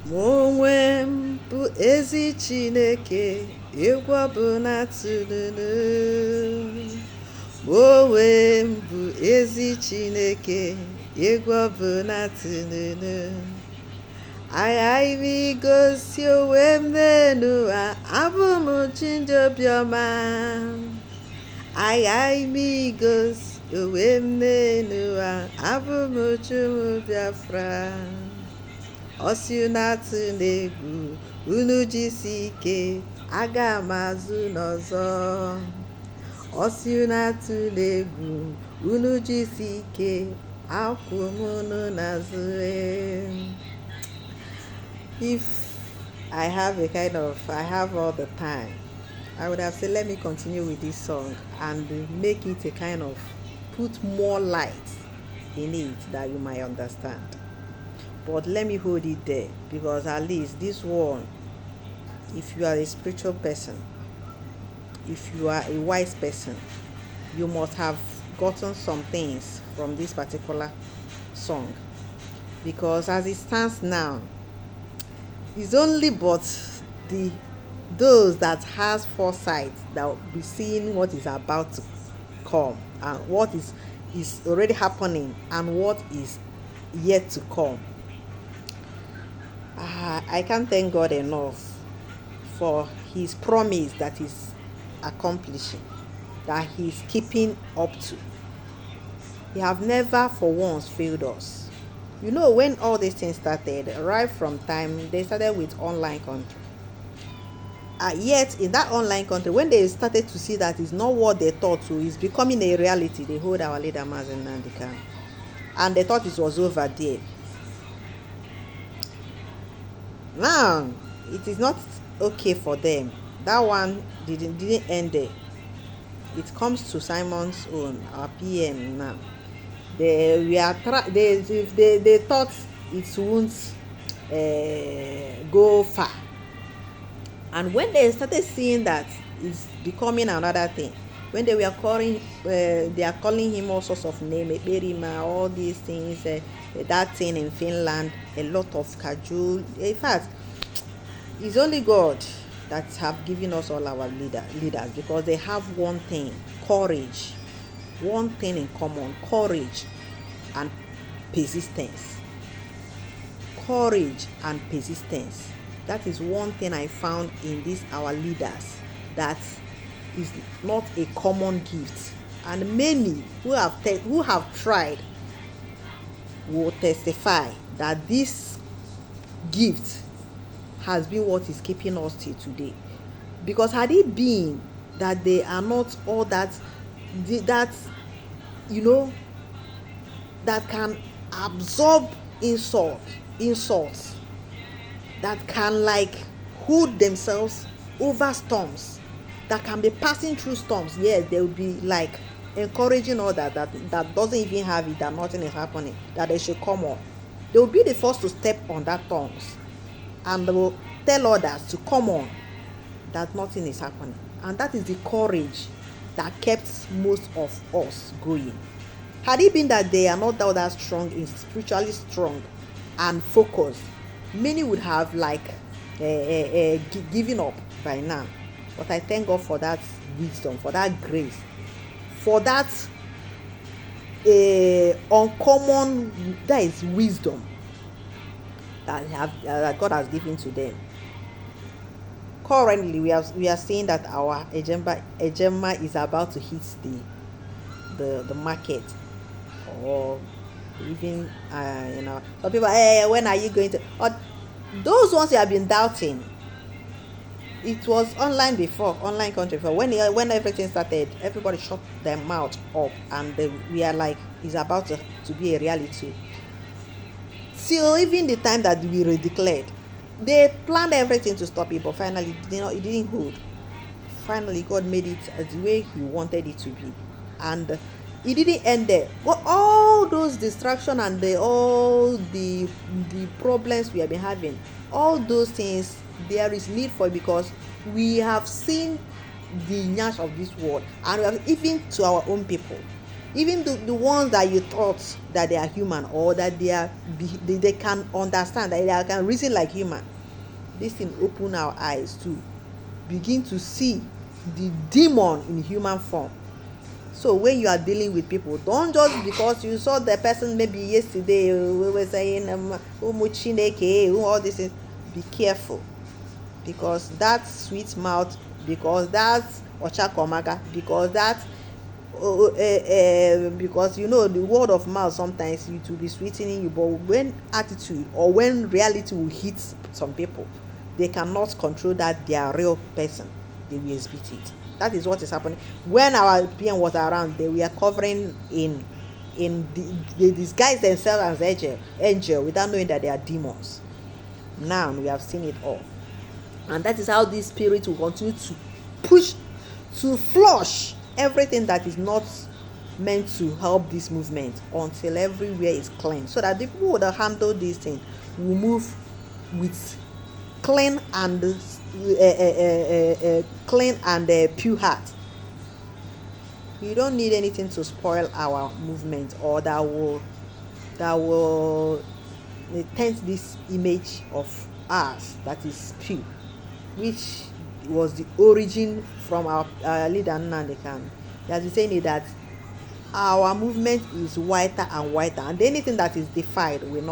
Mụ onwe m bụ ezi Chineke, egwu ọbụla tụlụnụ. Mụ onwe m bụ ezi Chineke, egwu ọbụla tụlụnụ. Aghaghị m igosi onwe m n'elu ụwa, abụ m chi ndị obiọma. Aghaghị m igosi onwe m n'elu ụwa, abụ m chi ụmụ Biafra. Ọsị unu atụla egwu, unu jisi ike, aga m azụ n'ọzọ. Ọsị unu atụla egwu, unu jisi ike, akwụ m unu n'azụ. If I have all the time, I would have said, let me continue with this song and make it a kind of, put more light in it that you might understand. But let me hold it there, because at least this one, if you are a spiritual person, if you are a wise person, you must have gotten some things from this particular song. Because as it stands now, it's only but those that has foresight that will be seeing what is about to come, and what is already happening, and what is yet to come. I can't thank God enough for his promise that is accomplishing, that he's keeping up to. He have never for once failed us. You know, when all these things started, right from time they started with online country. Yet in that online country, when they started to see that it's not what they thought to, it's becoming a reality, they hold our leader Mazen Nnamdi Kanu, and they thought it was over there. Now it is not okay for them. That one didn't end there. It comes to Simon's own, our PM now. They thought it won't go far, and when they started seeing that it's becoming another thing, when they are calling him all sorts of names, Berima, all these things, that thing in Finland, a lot of cajole. In fact, it's only God that have given us all our leaders, because they have one thing, courage. One thing in common, courage and persistence. Courage and persistence. That is one thing I found in these our leaders, that is not a common gift, and many who have tried will testify that this gift has been what is keeping us till today. Because had it been that they are not all that you know, that can absorb insults, that can like hold themselves over storms, that can be passing through storms, yes, they will be like encouraging others that doesn't even have it, that nothing is happening, that they should come on. They will be the first to step on that tongues, and they will tell others to come on, that nothing is happening. And that is the courage that kept most of us going. Had it been that they are not that strong, spiritually strong and focused, many would have like given up by now. But I thank God for that wisdom, for that grace, for that uncommon, that is wisdom that God has given to them. Currently, we are seeing that our Ejema is about to hit the market, or even some people, hey, when are you going to? Or those ones you have been doubting. It was online country before. When everything started, everybody shut their mouth up, and we are like, it's about to be a reality. Till even the time that we were declared, they planned everything to stop it, but finally, it didn't hold. Finally, God made it as the way He wanted it to be, and it didn't end there. But all those distractions and all the problems we have been having, all those things, there is need for it, because we have seen the nyash of this world, and we have even to our own people. Even the ones that you thought that they are human, or that they can understand, that they can reason like human, this thing open our eyes to begin to see the demon in human form. So when you are dealing with people, don't just because you saw the person maybe yesterday, we were saying all this things, be careful, because that sweet mouth, because that ochakomaga, because that because the word of mouth sometimes it will be sweetening you, but when attitude or when reality will hit some people, they cannot control that they are real person, they will exhibit it. That is what is happening. When our PM was around, they were covering they disguise themselves as angel without knowing that they are demons. Now we have seen it all, and that is how this spirit will continue to push, to flush everything that is not meant to help this movement, until everywhere is clean, so that the people that handle this thing will move with clean and pure heart. You don't need anything to spoil our movement, or that will taint this image of ours that is pure, which was the origin from our leader Nnamdi Kanu. He has been saying it, that our movement is whiter and whiter, and anything that is defiled will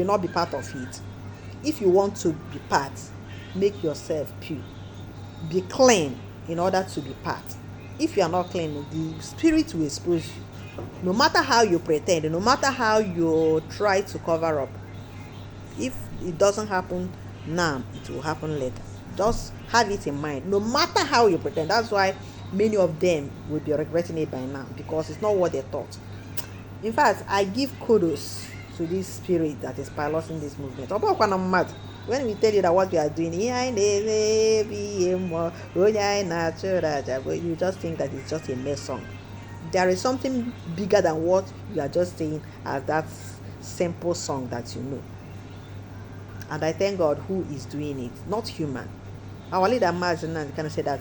not be part of it. If you want to be part, make yourself pure, be clean in order to be part. If you are not clean, the spirit will expose you. No matter how you pretend, no matter how you try to cover up, if it doesn't happen now, it will happen later. Just have it in mind, no matter how you pretend. That's why many of them will be regretting it by now, because it's not what they thought. In fact, I give kudos to this spirit that is piloting this movement. When we tell you that what we are doing, you just think that it's just a mess song. There is something bigger than what you are just saying as that simple song that you know. And I thank God who is doing it, not human. Our leader Mazin kind of said that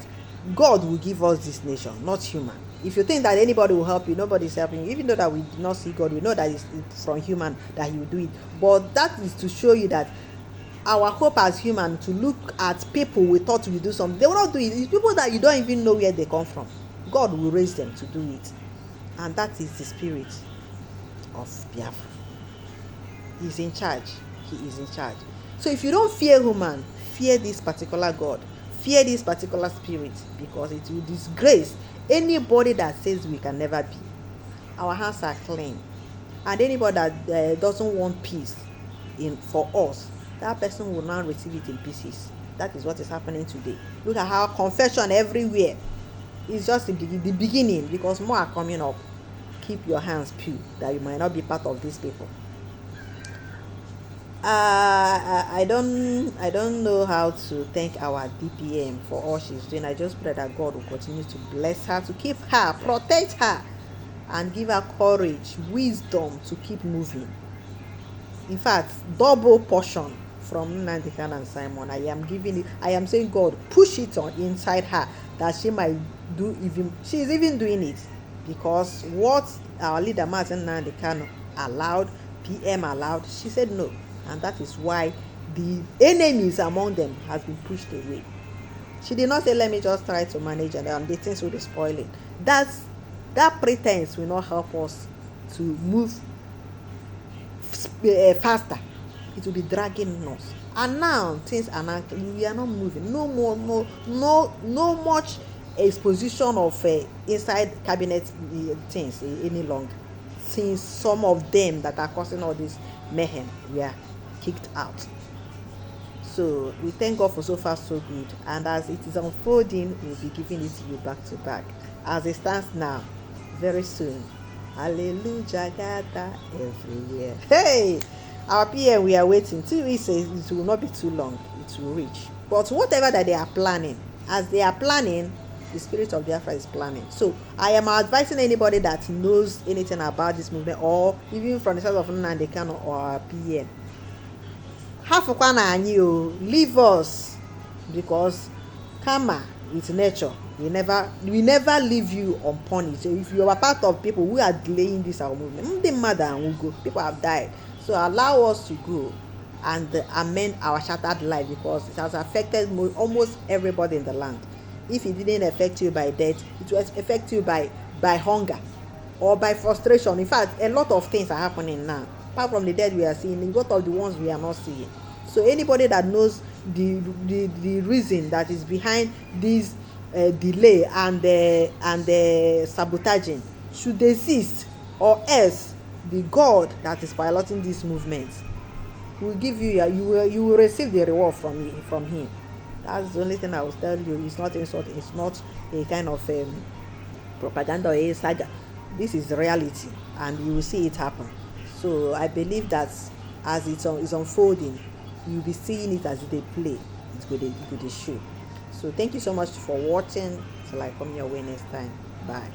God will give us this nation, not human. If you think that anybody will help you, nobody is helping you. Even though that we do not see God, we know that it's from human that He will do it. But that is to show you that our hope as human, to look at people we thought we do something, they will not do it. It's people that you don't even know where they come from. God will raise them to do it. And that is the spirit of Biafra. He's in charge. He is in charge. So if you don't fear human, fear this particular God. Fear this particular spirit, because it will disgrace anybody that says we can never be. Our hands are clean. And anybody that doesn't want peace for us, that person will now receive it in pieces. That is what is happening today. Look at how confession everywhere is just the beginning, because more are coming up. Keep your hands pure, that you might not be part of these people. I don't know how to thank our DPM for all she's doing. I just pray that God will continue to bless her, to keep her, protect her, and give her courage, wisdom to keep moving. In fact, double portion from Nnamdi Kanu and Simon. I am saying, God, push it on inside her, that she might do she's even doing it, because what our leader Martin Nnamdi Kanu allowed, PM allowed, she said no. And that is why the enemies among them has been pushed away. She did not say, let me just try to manage it, and the things will be spoiling. That pretense will not help us to move faster. It will be dragging us. And now things are not, we are not moving. No much exposition of inside cabinet things any longer, since some of them that are causing all this mayhem were kicked out. So we thank God for so far so good, and as it is unfolding, we'll be giving it to you back to back. As it stands now, very soon, hallelujah, gather everywhere. Hey, our PM, we are waiting till we say it will not be too long, it will reach. But whatever that they are planning, as they are planning, the spirit of Biafra is planning. So I am advising anybody that knows anything about this movement, or even from the side of Nnamdi Kanu or our PM, leave us, because karma with nature We never leave you unpunished. So if you are part of people who are delaying this our movement, the mother and we go, people have died. So allow us to go and amend our shattered life, because it has affected almost everybody in the land. If it didn't affect you by death, it will affect you by hunger or by frustration. In fact, a lot of things are happening now. Apart from the death we are seeing, a lot of the ones we are not seeing. So anybody that knows the reason that is behind this delay and sabotaging should desist, or else the God that is piloting this movement will give you will receive the reward from him. That's the only thing I will tell you. It's not insult, it's not a kind of propaganda or a saga. This is reality, and you will see it happen. So I believe that as it's unfolding, you'll be seeing it as they play. It's going to show. So thank you so much for watching. Till I come your way next time. Bye.